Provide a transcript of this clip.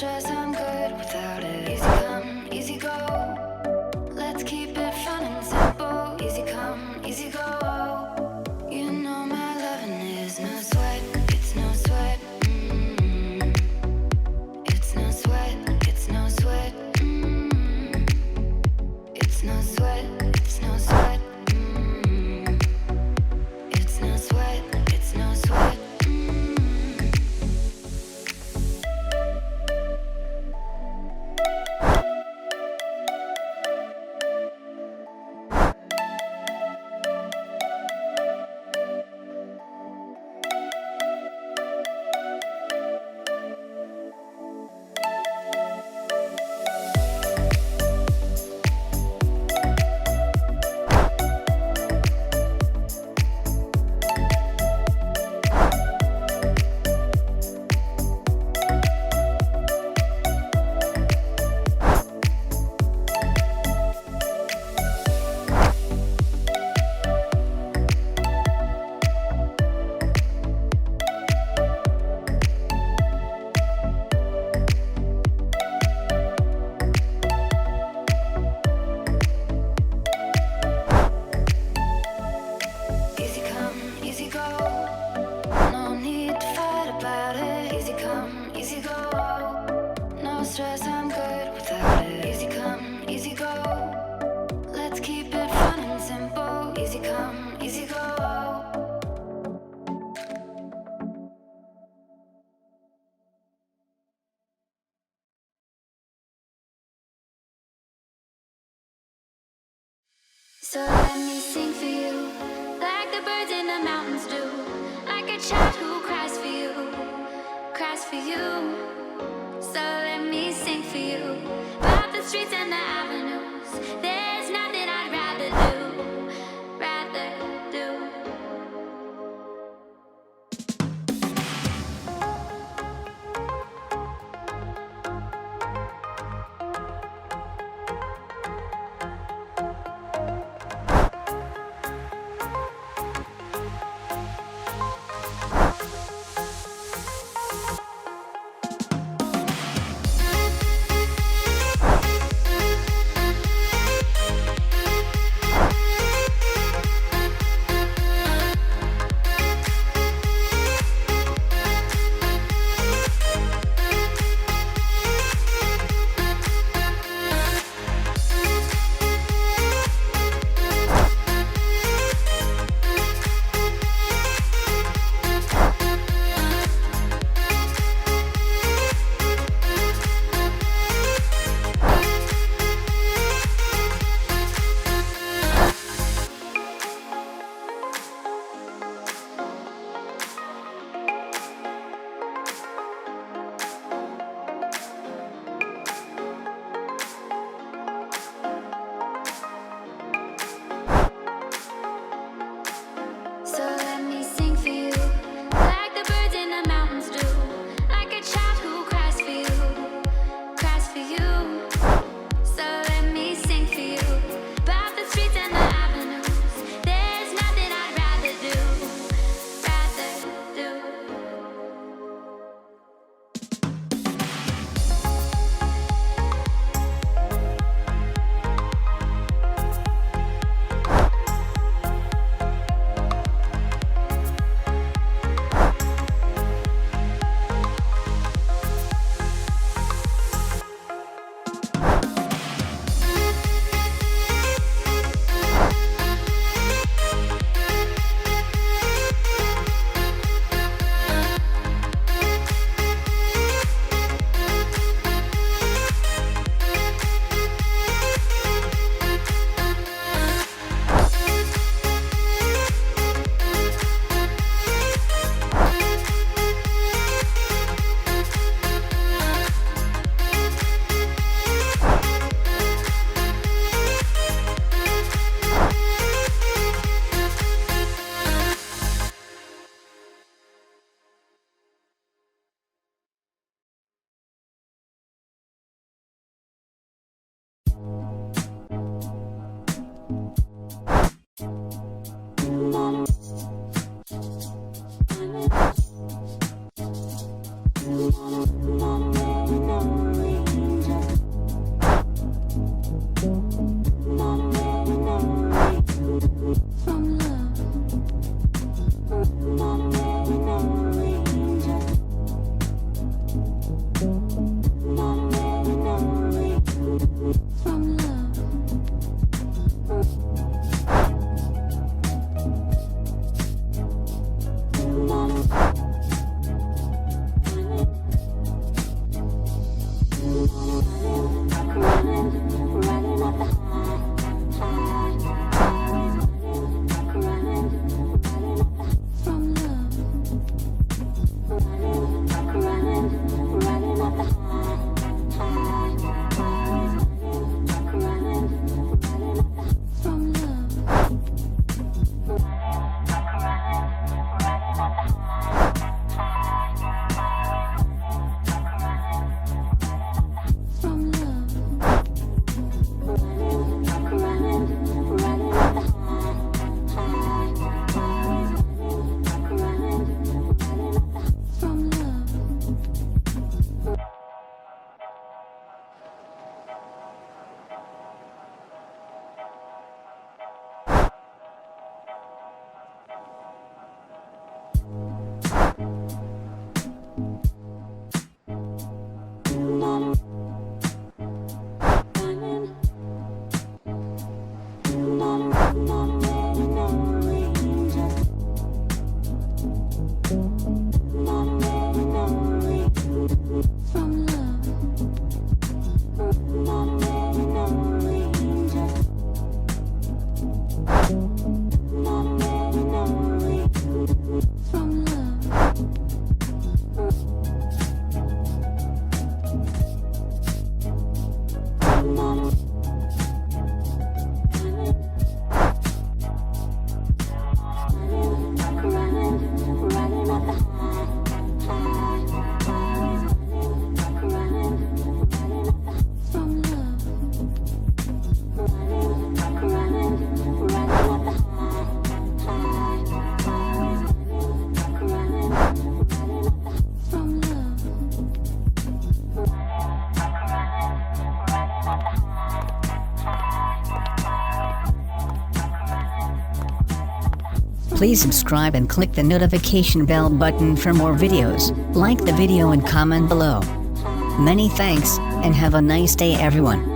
stress, I'm good without it. Easy come, easy go. Let's keep it fun and simple. Easy come, easy go. You know my loving is no sweat. It's no sweat. It's no sweat. It's no sweat. It's no sweat. It's no sweat. It's no sweat. It's no sweat. Easy come, easy go. No need to fight about it. Easy come, easy go. No stress, I'm good without it. Easy come, easy go. Let's keep it fun and simple. Easy come, easy go. So let me sing for you, like the birds in the mountains do, like a child who cries for you, cries for you. So let me sing for you, about the streets and the avenues. There's nothing I'd rather do, rather do. Please subscribe and click the notification bell button for more videos. Like the video and comment below. Many thanks, and have a nice day everyone.